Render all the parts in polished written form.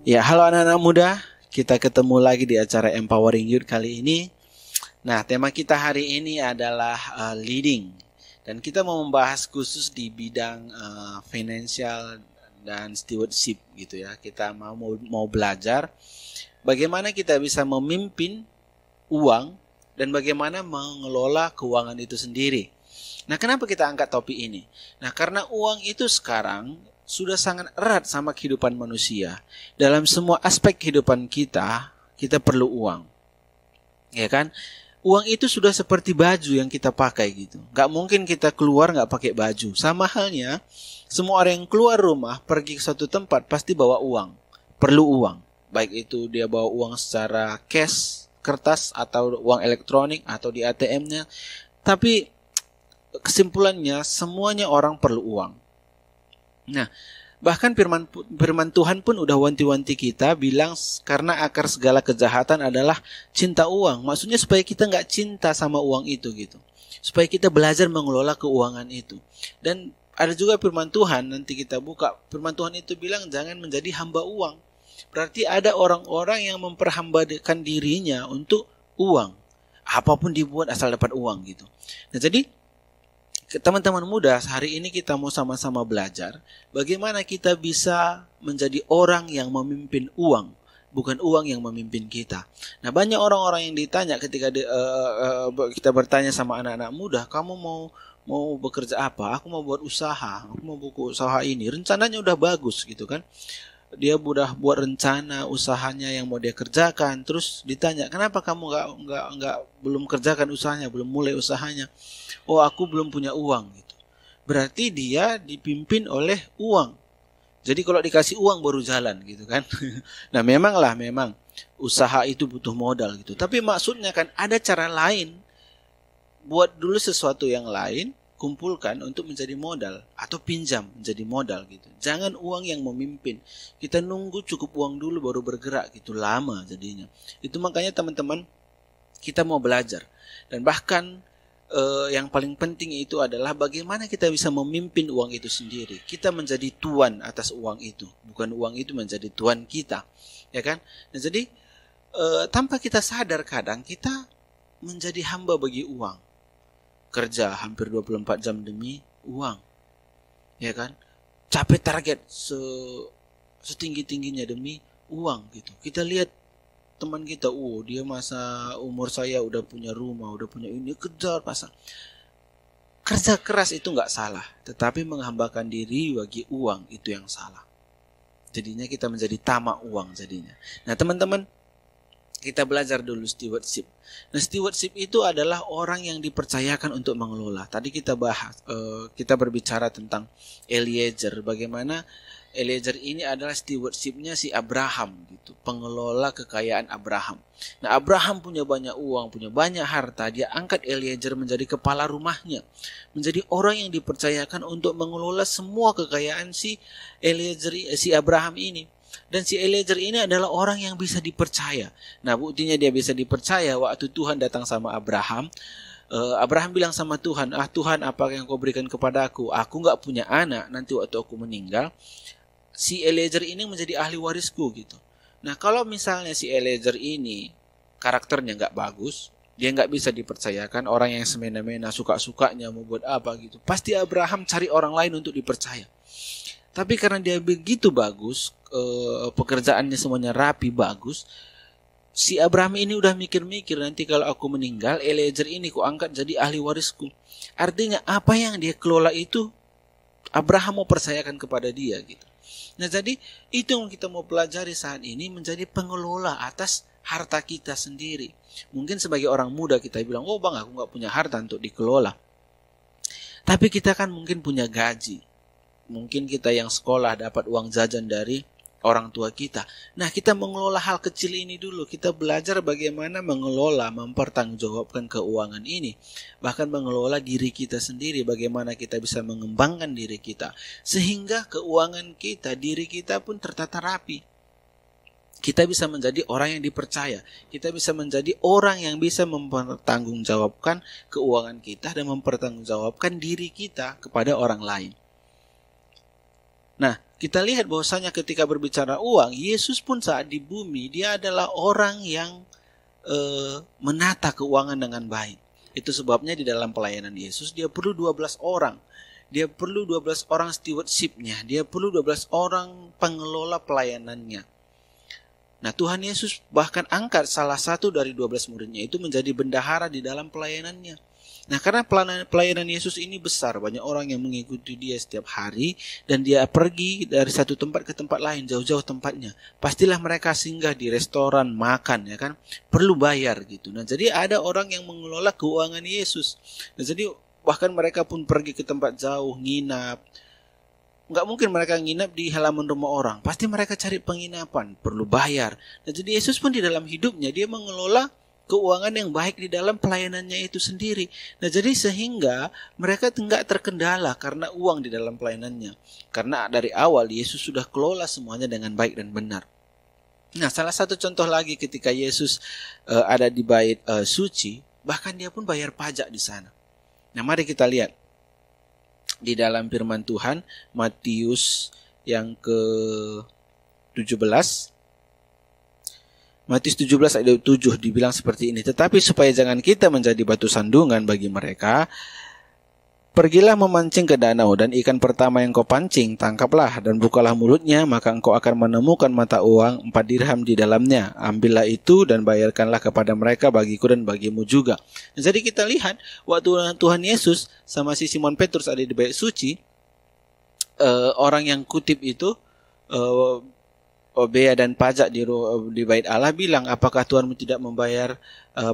Ya, halo anak-anak muda. Kita ketemu lagi di acara Empowering Youth kali ini. Nah, tema kita hari ini adalah leading. Dan kita mau membahas khusus di bidang financial dan stewardship gitu ya. Kita mau belajar bagaimana kita bisa memimpin uang dan bagaimana mengelola keuangan itu sendiri. Nah, kenapa kita angkat topik ini? Nah, karena uang itu sekarang sudah sangat erat sama kehidupan manusia. Dalam semua aspek kehidupan kita perlu uang. Ya kan? Uang itu sudah seperti baju yang kita pakai gitu. Gak mungkin kita keluar gak pakai baju. Sama halnya, semua orang yang keluar rumah, pergi ke suatu tempat, pasti bawa uang. Perlu uang. Baik itu dia bawa uang secara cash, kertas, atau uang elektronik, atau di ATM-nya. Tapi kesimpulannya, semuanya orang perlu uang. Nah, bahkan firman Tuhan pun udah wanti-wanti kita bilang karena akar segala kejahatan adalah cinta uang. Maksudnya supaya kita nggak cinta sama uang itu gitu. Supaya kita belajar mengelola keuangan itu. Dan ada juga firman Tuhan, nanti kita buka. Firman Tuhan itu bilang jangan menjadi hamba uang. Berarti ada orang-orang yang memperhambakan dirinya untuk uang. Apapun dibuat asal dapat uang gitu. Nah, jadi teman-teman muda, hari ini kita mau sama-sama belajar bagaimana kita bisa menjadi orang yang memimpin uang, bukan uang yang memimpin kita. Nah, banyak orang-orang yang ditanya ketika kita bertanya sama anak-anak muda, kamu mau bekerja apa? Aku mau buat usaha, aku mau buka usaha ini. Rencananya udah bagus gitu kan. Dia udah buat rencana usahanya yang mau dia kerjakan, terus ditanya, kenapa kamu nggak belum kerjakan usahanya, belum mulai usahanya? Oh, aku belum punya uang gitu. Berarti dia dipimpin oleh uang. Jadi kalau dikasih uang baru jalan gitu kan. Nah, memang usaha itu butuh modal gitu. Tapi maksudnya kan ada cara lain. Buat dulu sesuatu yang lain, kumpulkan untuk menjadi modal atau pinjam menjadi modal gitu. Jangan uang yang memimpin. Kita nunggu cukup uang dulu baru bergerak gitu, lama jadinya. Itu makanya teman-teman kita mau belajar. Dan bahkan yang paling penting itu adalah bagaimana kita bisa memimpin uang itu sendiri. Kita menjadi tuan atas uang itu, bukan uang itu menjadi tuan kita, ya kan? Nah, jadi tanpa kita sadar kadang kita menjadi hamba bagi uang. Kerja hampir 24 jam demi uang, ya kan? Capai target setinggi-tingginya demi uang gitu. Kita lihat teman kita, dia masa umur saya udah punya rumah, udah punya ini, kejar pasang. Kerja keras itu nggak salah, tetapi menghambakan diri bagi uang itu yang salah. Jadinya kita menjadi tamak uang jadinya. Nah, teman-teman, kita belajar dulu stewardship. Nah, stewardship itu adalah orang yang dipercayakan untuk mengelola. Tadi kita bahas, kita berbicara tentang Eliezer. Bagaimana Eliezer ini adalah stewardship-nya si Abraham gitu, pengelola kekayaan Abraham. Nah, Abraham punya banyak uang, punya banyak harta. Dia angkat Eliezer menjadi kepala rumahnya, menjadi orang yang dipercayakan untuk mengelola semua kekayaan si Eliezer, si Abraham ini. Dan si Eliezer ini adalah orang yang bisa dipercaya. Nah, buktinya dia bisa dipercaya waktu Tuhan datang sama Abraham. Abraham bilang sama Tuhan, Tuhan, apa yang kau berikan kepadaku? Aku gak punya anak, nanti waktu aku meninggal, si Eliezer ini menjadi ahli warisku gitu. Nah, kalau misalnya si Eliezer ini karakternya gak bagus, dia gak bisa dipercayakan, orang yang semena-mena, suka-sukanya mau buat apa gitu, pasti Abraham cari orang lain untuk dipercaya. Tapi karena dia begitu bagus, pekerjaannya semuanya rapi, bagus, si Abraham ini udah mikir-mikir, nanti kalau aku meninggal, Eliezer ini ku angkat jadi ahli warisku. Artinya apa yang dia kelola itu Abraham mau percayakan kepada dia gitu. Nah, jadi itu yang kita mau pelajari saat ini, menjadi pengelola atas harta kita sendiri. Mungkin sebagai orang muda kita bilang, oh bang, aku gak punya harta untuk dikelola. Tapi kita kan mungkin punya gaji. Mungkin kita yang sekolah dapat uang jajan dari orang tua kita. Nah, kita mengelola hal kecil ini dulu. Kita belajar bagaimana mengelola, mempertanggungjawabkan keuangan ini. Bahkan mengelola diri kita sendiri. Bagaimana kita bisa mengembangkan diri kita. Sehingga keuangan kita, diri kita pun tertata rapi. Kita bisa menjadi orang yang dipercaya. Kita bisa menjadi orang yang bisa mempertanggungjawabkan keuangan kita dan mempertanggungjawabkan diri kita kepada orang lain. Nah, kita lihat bahwasanya ketika berbicara uang, Yesus pun saat di bumi, dia adalah orang yang menata keuangan dengan baik. Itu sebabnya di dalam pelayanan Yesus, dia perlu 12 orang. Dia perlu 12 orang stewardship-nya. Dia perlu 12 orang pengelola pelayanannya. Nah, Tuhan Yesus bahkan angkat salah satu dari 12 muridnya itu menjadi bendahara di dalam pelayanannya. Nah, karena pelayanan Yesus ini besar, banyak orang yang mengikuti dia setiap hari, dan dia pergi dari satu tempat ke tempat lain, jauh-jauh tempatnya. Pastilah mereka singgah di restoran, makan, ya kan? Perlu bayar gitu. Nah, jadi ada orang yang mengelola keuangan Yesus. Nah, jadi bahkan mereka pun pergi ke tempat jauh, nginap. Nggak mungkin mereka nginap di halaman rumah orang. Pasti mereka cari penginapan, perlu bayar. Nah, jadi Yesus pun di dalam hidupnya, dia mengelola keuangan yang baik di dalam pelayanannya itu sendiri. Nah, jadi sehingga mereka tidak terkendala karena uang di dalam pelayanannya. Karena dari awal Yesus sudah kelola semuanya dengan baik dan benar. Nah, salah satu contoh lagi ketika Yesus ada di bait suci, bahkan dia pun bayar pajak di sana. Nah, mari kita lihat di dalam firman Tuhan Matius yang ke-17. Matius 17 ayat 7 dibilang seperti ini. Tetapi supaya jangan kita menjadi batu sandungan bagi mereka, pergilah memancing ke danau, dan ikan pertama yang kau pancing, tangkaplah dan bukalah mulutnya, maka engkau akan menemukan mata uang 4 dirham di dalamnya. Ambillah itu dan bayarkanlah kepada mereka, bagiku dan bagimu juga. Jadi kita lihat waktu Tuhan Yesus sama si Simon Petrus ada di bait suci, orang yang kutip itu, bea dan pajak di bait Allah bilang, apakah Tuhanmu tidak membayar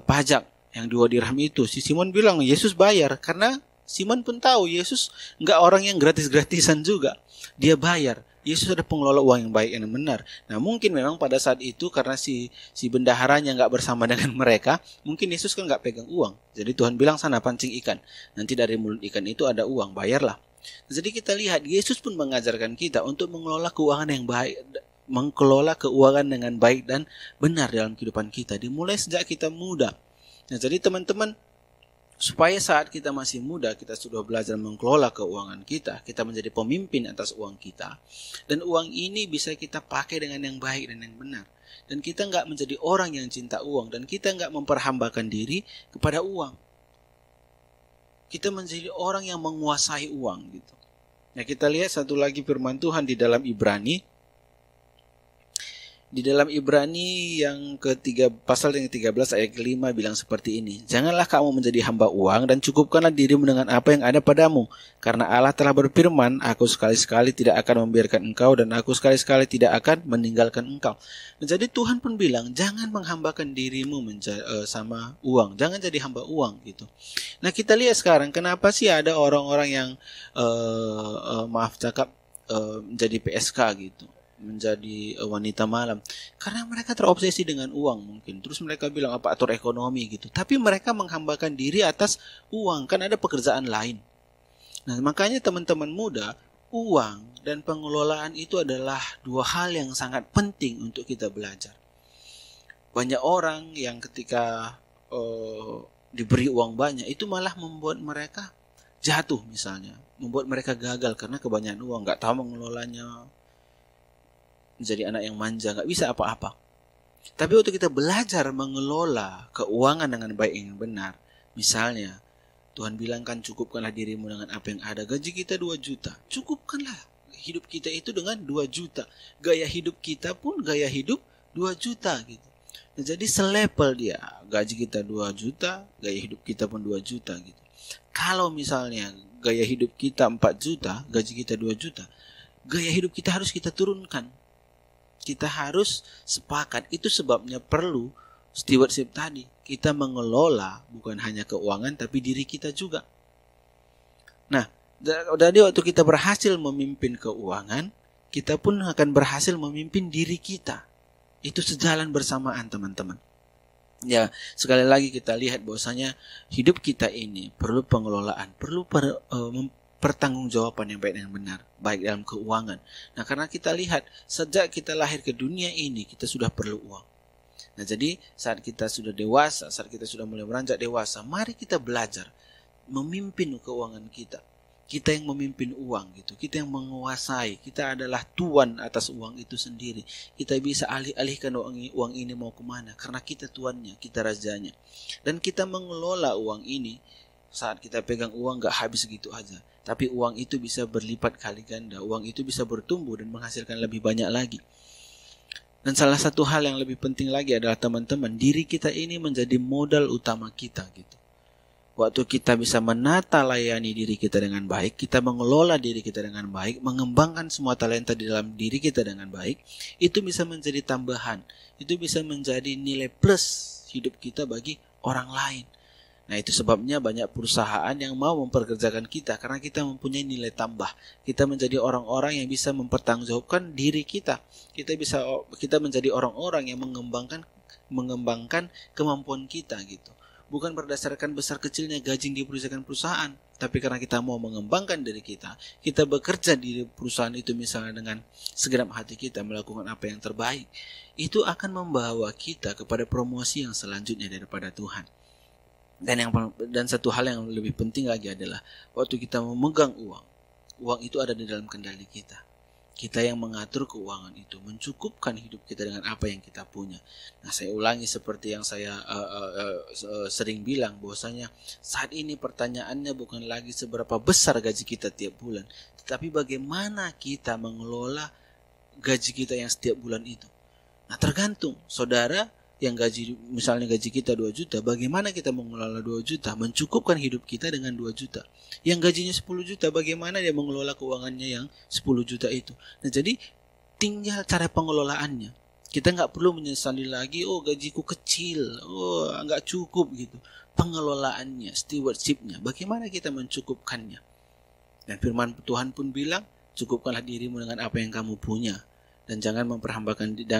pajak yang 2 dirham itu? Si Simon bilang, Yesus bayar. Karena Simon pun tahu Yesus nggak orang yang gratis-gratisan juga. Dia bayar. Yesus ada pengelola uang yang baik dan benar. Nah, mungkin memang pada saat itu karena si bendaharanya nggak bersama dengan mereka, mungkin Yesus kan nggak pegang uang. Jadi Tuhan bilang, sana pancing ikan. Nanti dari mulut ikan itu ada uang, bayarlah. Jadi kita lihat Yesus pun mengajarkan kita untuk mengelola keuangan yang baik, mengelola keuangan dengan baik dan benar dalam kehidupan kita, dimulai sejak kita muda. Nah, jadi teman-teman, supaya saat kita masih muda kita sudah belajar mengelola keuangan kita menjadi pemimpin atas uang kita, dan uang ini bisa kita pakai dengan yang baik dan yang benar, dan kita nggak menjadi orang yang cinta uang, dan kita nggak memperhambakan diri kepada uang. Kita menjadi orang yang menguasai uang gitu. Nah, kita lihat satu lagi firman Tuhan di dalam Ibrani. Di dalam Ibrani yang pasal yang ke-13 ayat ke-5 bilang seperti ini. Janganlah kamu menjadi hamba uang, dan cukupkanlah dirimu dengan apa yang ada padamu. Karena Allah telah berfirman, aku sekali-sekali tidak akan membiarkan engkau, dan aku sekali-sekali tidak akan meninggalkan engkau. Nah, jadi Tuhan pun bilang, jangan menghambakan dirimu sama uang. Jangan jadi hamba uang gitu. Nah, kita lihat sekarang, kenapa sih ada orang-orang yang menjadi PSK gitu, menjadi wanita malam, karena mereka terobsesi dengan uang mungkin. Terus mereka bilang apa, atur ekonomi gitu, tapi mereka menghambakan diri atas uang, kan ada pekerjaan lain. Nah, makanya teman-teman muda, uang dan pengelolaan itu adalah 2 hal yang sangat penting untuk kita belajar. Banyak orang yang ketika diberi uang banyak, itu malah membuat mereka jatuh misalnya, membuat mereka gagal karena kebanyakan uang, nggak tahu mengelolanya, menjadi anak yang manja, nggak bisa apa-apa. Tapi waktu kita belajar mengelola keuangan dengan baik yang benar, misalnya Tuhan bilang kan, cukupkanlah dirimu dengan apa yang ada. Gaji kita 2 juta, cukupkanlah hidup kita itu dengan 2 juta. Gaya hidup kita pun gaya hidup 2 juta gitu. Nah, jadi selevel dia, gaji kita 2 juta, gaya hidup kita pun 2 juta gitu. Kalau misalnya gaya hidup kita 4 juta, gaji kita 2 juta, gaya hidup kita harus kita turunkan. Kita harus sepakat. Itu sebabnya perlu stewardship tadi. Kita mengelola bukan hanya keuangan, tapi diri kita juga. Nah, jadi waktu kita berhasil memimpin keuangan, kita pun akan berhasil memimpin diri kita. Itu sejalan bersamaan, teman-teman. Ya, sekali lagi kita lihat bahwasanya hidup kita ini perlu pengelolaan, perlu pertanggungjawaban yang baik dan benar, baik dalam keuangan. Nah, karena kita lihat sejak kita lahir ke dunia ini, kita sudah perlu uang. Nah, jadi saat kita sudah dewasa, saat kita sudah mulai beranjak dewasa, mari kita belajar memimpin keuangan kita. Kita yang memimpin uang gitu, kita yang menguasai, kita adalah tuan atas uang itu sendiri. Kita bisa alih-alihkan uang ini mau kemana, karena kita tuannya, kita rajanya. Dan kita mengelola uang ini. Saat kita pegang uang gak habis gitu aja, tapi uang itu bisa berlipat kali ganda, uang itu bisa bertumbuh dan menghasilkan lebih banyak lagi. Dan salah satu hal yang lebih penting lagi adalah teman-teman, diri kita ini menjadi modal utama kita gitu. Waktu kita bisa menata layani diri kita dengan baik, kita mengelola diri kita dengan baik, mengembangkan semua talenta di dalam diri kita dengan baik, itu bisa menjadi tambahan, itu bisa menjadi nilai plus hidup kita bagi orang lain. Nah, itu sebabnya banyak perusahaan yang mau memperkerjakan kita, karena kita mempunyai nilai tambah. Kita menjadi orang-orang yang bisa mempertanggungjawabkan diri kita. Kita menjadi orang-orang yang mengembangkan kemampuan kita gitu. Bukan berdasarkan besar kecilnya gaji di perusahaan, tapi karena kita mau mengembangkan diri kita bekerja di perusahaan itu misalnya dengan segenap hati kita melakukan apa yang terbaik, itu akan membawa kita kepada promosi yang selanjutnya daripada Tuhan. Dan satu hal yang lebih penting lagi adalah waktu kita memegang uang itu ada di dalam kendali kita. Kita yang mengatur keuangan itu, mencukupkan hidup kita dengan apa yang kita punya. Nah, saya ulangi seperti yang saya sering bilang, bahwasanya saat ini pertanyaannya bukan lagi seberapa besar gaji kita tiap bulan, tetapi bagaimana kita mengelola gaji kita yang setiap bulan itu. Nah, tergantung saudara yang misalnya gaji kita 2 juta, bagaimana kita mengelola 2 juta, mencukupkan hidup kita dengan 2 juta. Yang gajinya 10 juta, bagaimana dia mengelola keuangannya yang 10 juta itu. Nah, jadi tinggal cara pengelolaannya. Kita nggak perlu menyesali lagi, oh gajiku kecil, oh nggak cukup gitu. Pengelolaannya, stewardship-nya, bagaimana kita mencukupkannya. Dan firman Tuhan pun bilang, cukupkanlah dirimu dengan apa yang kamu punya. Dan jangan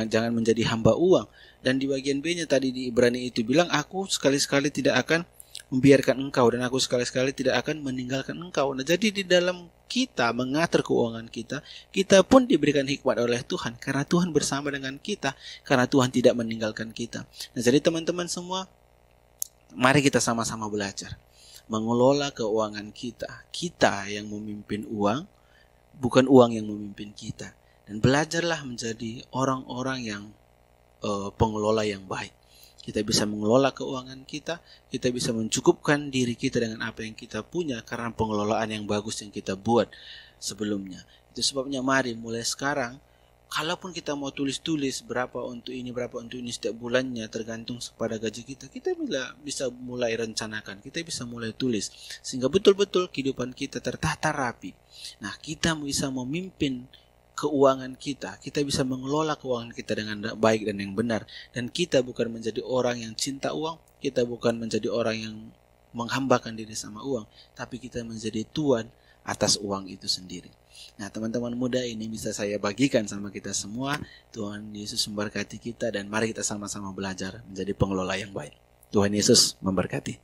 jangan menjadi hamba uang. Dan di bagian B-nya tadi di Ibrani itu bilang, aku sekali-sekali tidak akan membiarkan engkau, dan aku sekali-sekali tidak akan meninggalkan engkau. Nah, jadi di dalam kita mengatur keuangan kita pun diberikan hikmat oleh Tuhan, karena Tuhan bersama dengan kita, karena Tuhan tidak meninggalkan kita. Nah, jadi teman-teman semua, mari kita sama-sama belajar mengelola keuangan kita. Kita yang memimpin uang, bukan uang yang memimpin kita. Dan belajarlah menjadi orang-orang yang pengelola yang baik. Kita bisa mengelola keuangan kita bisa mencukupkan diri kita dengan apa yang kita punya karena pengelolaan yang bagus yang kita buat sebelumnya. Itu sebabnya mari mulai sekarang, kalaupun kita mau tulis-tulis berapa untuk ini setiap bulannya tergantung pada gaji kita bisa mulai rencanakan, kita bisa mulai tulis sehingga betul-betul kehidupan kita tertata rapi. Nah, kita bisa memimpin keuangan kita bisa mengelola keuangan kita dengan baik dan yang benar, dan kita bukan menjadi orang yang cinta uang, kita bukan menjadi orang yang menghambakan diri sama uang, tapi kita menjadi tuan atas uang itu sendiri. Nah, teman-teman muda, ini bisa saya bagikan sama kita semua. Tuhan Yesus memberkati kita, dan mari kita sama-sama belajar menjadi pengelola yang baik. Tuhan Yesus memberkati.